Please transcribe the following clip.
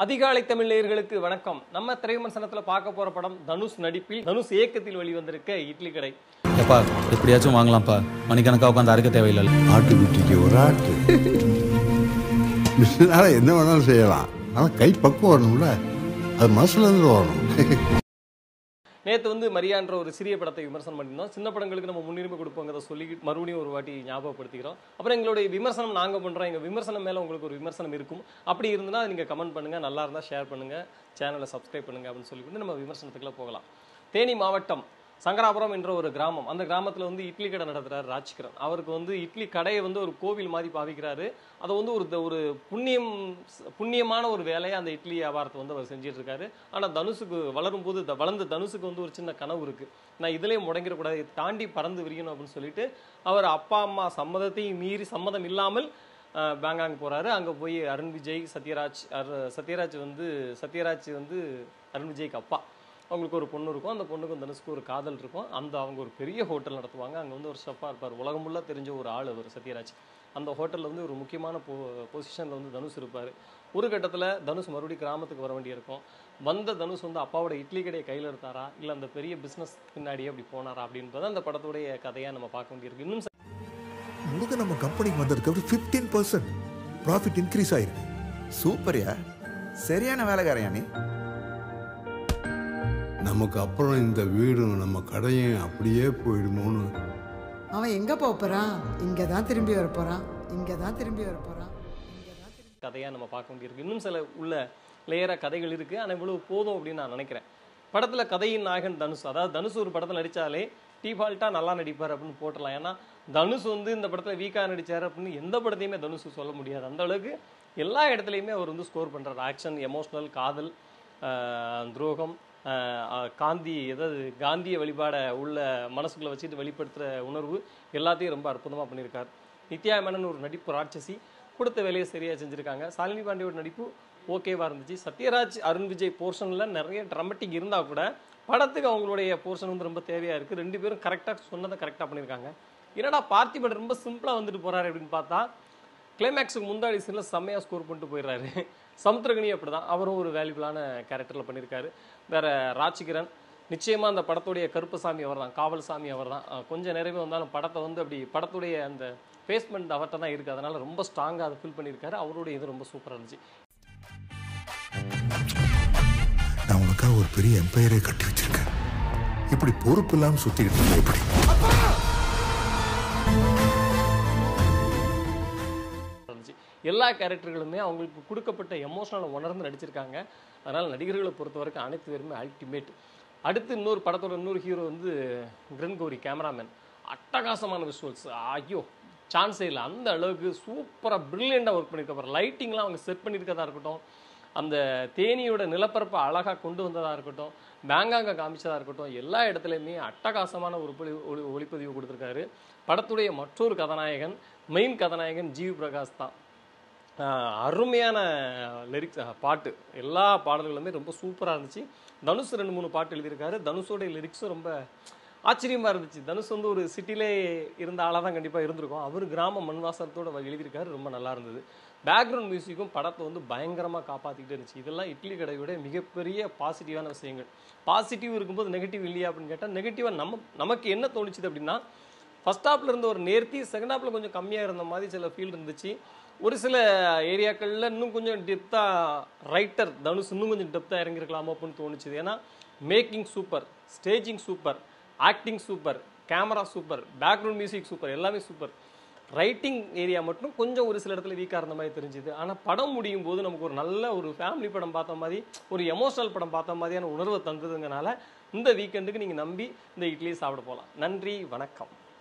அதிகாலை தமிழ் நேயர்களுக்கு வணக்கம். நம்ம திரைவிமர்சனத்துல பார்க்க போற படம் தனுஷ் நடிப்பில் தனுஷ் இயக்கத்தில் வெளிவந்திருக்க இட்லி கடை. எப்பா எப்படியாச்சும் வாங்கலாம்ப்பா, மணிக்கணக்காக உட்காந்து அறுக்க தேவையில்லை. ஆட்டுக்குட்டிக்கு ஒரு ஆட்டு மிஷினால என்ன வேணாலும் செய்யலாம், ஆனால் கை பக்குவம் வரணும்ல, அது மனசுல இருந்து வரணும். நேற்று மரியான்ற ஒரு சிறிய படத்தை விமர்சனம் பண்ணியிருந்தோம். சின்ன படங்களுக்கு நம்ம முன்னுரிமை கொடுப்போங்கிறத சொல்லி மறுபடியும் ஒரு வாட்டி ஞாபகப்படுத்திக்கிறோம். அப்புறம் எங்களுடைய விமர்சனம் நாங்கள் பண்ணுறோம். எங்கள் விமர்சனம் மேலே உங்களுக்கு ஒரு விமர்சனம் இருக்கும். அப்படி இருந்ததுன்னா நீங்கள் கமெண்ட் பண்ணுங்கள், நல்லா இருந்தால் ஷேர் பண்ணுங்கள், சேனலை சப்ஸ்கிரைப் பண்ணுங்கள் அப்படின்னு சொல்லிவிட்டு நம்ம விமர்சனத்துக்குள்ளே போகலாம். தேனி மாவட்டம் சங்கராபுரம் என்ற ஒரு கிராமம். அந்த கிராமத்தில் இட்லி கடை நடத்துகிறார் ராஜ்கிரண். அவருக்கு இட்லி கடையை ஒரு கோவில் மாதிரி பாவிக்கிறாரு. அதை ஒரு புண்ணியமான ஒரு வேலையை அந்த இட்லி வியாபாரத்தை அவர் செஞ்சுட்டு இருக்காரு. ஆனால் தனுஷுக்கு வளர்ந்த தனுஷுக்கு ஒரு சின்ன கனவு இருக்குது. நான் இதிலே முடங்கிடக்கூடாது, தாண்டி பறந்து விரியணும் அப்படின்னு சொல்லிட்டு அவர் அப்பா அம்மா சம்மதத்தையும் மீறி, சம்மதம் இல்லாமல் பேங்காங் போகிறாரு. அங்கே போய் அருண் விஜய், சத்யராஜ் அருண் விஜய்க்கு அப்பா. அவங்களுக்கு ஒரு பொண்ணு இருக்கும். அந்த பொண்ணுக்கும் தனுஷுக்கு ஒரு காதல் இருக்கும். அவங்க ஒரு பெரிய ஹோட்டல் நடத்துவாங்க. அங்கே ஒரு ஷெஃபாக இருப்பார். உலகம் ஃபுல்லாக தெரிஞ்ச ஒரு ஆள் அவர் சத்யராஜ். அந்த ஹோட்டலில் ஒரு முக்கியமான பொசிஷனில் தனுஷ் இருப்பார். ஒரு கட்டத்தில் தனுஷ் மறுபடியும் கிராமத்துக்கு வர வேண்டியிருக்கும். வந்த தனுஷ் அப்பாவோட இட்லி கடையை கையில் எடுத்தாரா, இல்லை அந்த பெரிய பிஸ்னஸ் பின்னாடியே அப்படி போனாரா அப்படின்றத அந்த படத்துடைய கதையாக நம்ம பார்க்க வேண்டியிருக்கு. இன்னும் உங்களுக்கு நம்ம கம்பெனிக்கு வந்ததுக்கு 15% ப்ராஃபிட் இன்க்ரீஸ் ஆயிருக்கு. சூப்பர்யா, சரியான வேலைக்காரையா நீ. நமக்கு அப்புறம் இந்த வீடும் நம்ம கடையும் அப்படியே போயிடுமோன்னு. அவன் எங்க போறான்? இங்க தான் திரும்பி வர போறான். கதையாக நம்ம பார்க்க வேண்டியிருக்கு. இன்னும் சில உள்ள லேயராக கதைகள் இருக்குது. ஆனால் இவ்வளவு போதும் அப்படின்னு நான் நினைக்கிறேன். படத்தில் கதையின் நாயகன் தனுஷ். அதாவது தனுஷ் ஒரு படத்தில் நடித்தாலே டிஃபால்ட்டாக நல்லா நடிப்பார் அப்படின்னு போட்டலாம். ஏன்னா தனுஷ் இந்த படத்தில் வீக்காக நடித்தார் அப்படின்னு எந்த படத்தையுமே தனுஷ் சொல்ல முடியாது. அந்த அளவுக்கு எல்லா இடத்துலையுமே அவர் ஸ்கோர் பண்ணுறார். ஆக்ஷன், எமோஷ்னல், காதல், துரோகம், காந்திய வழிபாட உள்ள மனசுக்குள்ளே வச்சுட்டு வெளிப்படுத்துகிற உணர்வு எல்லாத்தையும் ரொம்ப அற்புதமாக பண்ணியிருக்கார். நித்யா மேனன் ஒரு நடிப்பு ராட்சசி, கொடுத்த வேலையை சரியாக செஞ்சுருக்காங்க. சாலினி பாண்டியோட நடிப்பு ஓகேவாக இருந்துச்சு. சத்யராஜ், அருண் விஜய் போர்ஷனில் நிறைய ட்ராமட்டிக் இருந்தால் கூட படத்துக்கு அவங்களுடைய போர்ஷன் ரொம்ப தேவையாக இருக்குது. ரெண்டு பேரும் கரெக்டாக சொன்னதை கரெக்டாக பண்ணியிருக்காங்க. என்னடா பார்த்திபன் ரொம்ப சிம்பிளாக வந்துட்டு போகிறாரு அப்படின்னு பார்த்தா கிளைமேக்ஸுக்கு முந்தாடி சீனில் செம்மையாக ஸ்கோர் பண்ணிட்டு போயிடுறாரு. சமுத்திரகனி அப்படி தான், அவரும் ஒரு வேல்யூபிளான கேரக்டரில் பண்ணியிருக்காரு. வேறு ராஜ்கிரண் நிச்சயமாக அந்த படத்துடைய கருப்பசாமி அவர் தான், காவல் சாமி அவர் தான். கொஞ்சம் நேரமே வந்தாலும் படத்தை அப்படி படத்துடைய அந்த ஃபேஸ்மெண்ட் அவர்கிட்ட தான் இருக்குது. அதனால் ரொம்ப ஸ்ட்ராங்காக அதை ஃபில் பண்ணியிருக்காரு. அவருடைய இது ரொம்ப சூப்பராக இருந்துச்சு. நான் உனக்காக ஒரு பெரிய எம்பையரே கட்டி வச்சிருக்கேன். இப்படி பொறுப்பு இல்லாமல் சுத்திக்கிட்டு இருந்த எப்படி? எல்லா கேரக்டர்களுமே அவங்களுக்கு கொடுக்கப்பட்ட எமோஷனலை உணர்ந்து நடிச்சிருக்காங்க. அதனால் நடிகர்களை பொறுத்த வரைக்கும் அனைத்து பேருமே அல்டிமேட். அடுத்து இன்னொரு படத்தோட இன்னொரு ஹீரோ கிரன்கோரி கேமராமேன். அட்டகாசமான விஷுவல்ஸ், ஐயோ சான்ஸே இல்லை. அந்த அளவுக்கு சூப்பராக ப்ரில்லியண்டாக ஒர்க் பண்ணியிருக்க. லைட்டிங்லாம் அவங்க செட் பண்ணியிருக்கதா இருக்கட்டும், அந்த தேனியோட நிலப்பரப்பை அழகாக கொண்டு வந்ததாக இருக்கட்டும், பேங்காங்கை காமிச்சதாக இருக்கட்டும், எல்லா இடத்துலையுமே அட்டகாசமான ஒரு ஒளிப்பதிவு கொடுத்துருக்காரு. படத்துடைய மற்றொரு கதாநாயகன், மெயின் கதாநாயகன் ஜிவி பிரகாஷ் தான். அருமையான லிரிக்ஸ், பாட்டு, எல்லா பாடல்களுமே ரொம்ப சூப்பராக இருந்துச்சு. தனுஷ் 2-3 பாட்டு எழுதியிருக்காரு. தனுஷோடைய லிரிக்ஸும் ரொம்ப ஆச்சரியமாக இருந்துச்சு. தனுஷ் ஒரு சிட்டிலே இருந்த ஆளாக தான் கண்டிப்பாக இருந்திருக்கும். அவர் கிராம மண்வாசனத்தோடு எழுதியிருக்காரு. ரொம்ப நல்லா இருந்தது. பேக்ரவுண்ட் மியூசிக்கும் படத்தை பயங்கரமாக காப்பாற்றிக்கிட்டே இருந்துச்சு. இதெல்லாம் இட்லி கடையோட மிகப்பெரிய பாசிட்டிவான விஷயங்கள். பாசிட்டிவ் இருக்கும்போது நெகட்டிவ் இல்லையா அப்படின்னு கேட்டால், நெகட்டிவாக நமக்கு என்ன தோணுச்சுது அப்படின்னா, ஃபர்ஸ்ட் ஹாப்பில் இருந்த ஒரு நேர்த்தி செகண்ட் ஹாப்பில் கொஞ்சம் கம்மியாக இருந்த மாதிரி சில ஃபீல் இருந்துச்சு. ஒரு சில ஏரியாக்களில் இன்னும் கொஞ்சம் டெப்த்தாக ரைட்டர் தனுஷ் இன்னும் கொஞ்சம் டெப்த்தாக இறங்கிருக்கலாமோ அப்படின்னு தோணுச்சுது. ஏன்னா making super, staging super, acting super, camera super, background music super, எல்லாமே சூப்பர். ரைட்டிங் ஏரியா மட்டும் கொஞ்சம் ஒரு சில இடத்துல வீக்காக இருந்த மாதிரி தெரிஞ்சுது. ஆனால் படம் முடியும் போது நமக்கு ஒரு நல்ல ஒரு ஃபேமிலி படம் பார்த்த மாதிரி, ஒரு எமோஷனல் படம் பார்த்த மாதிரியான உணர்வை தந்ததுங்கனால இந்த வீக்கெண்டுக்கு நீங்கள் நம்பி இந்த இட்லியை சாப்பிட போகலாம். நன்றி, வணக்கம்.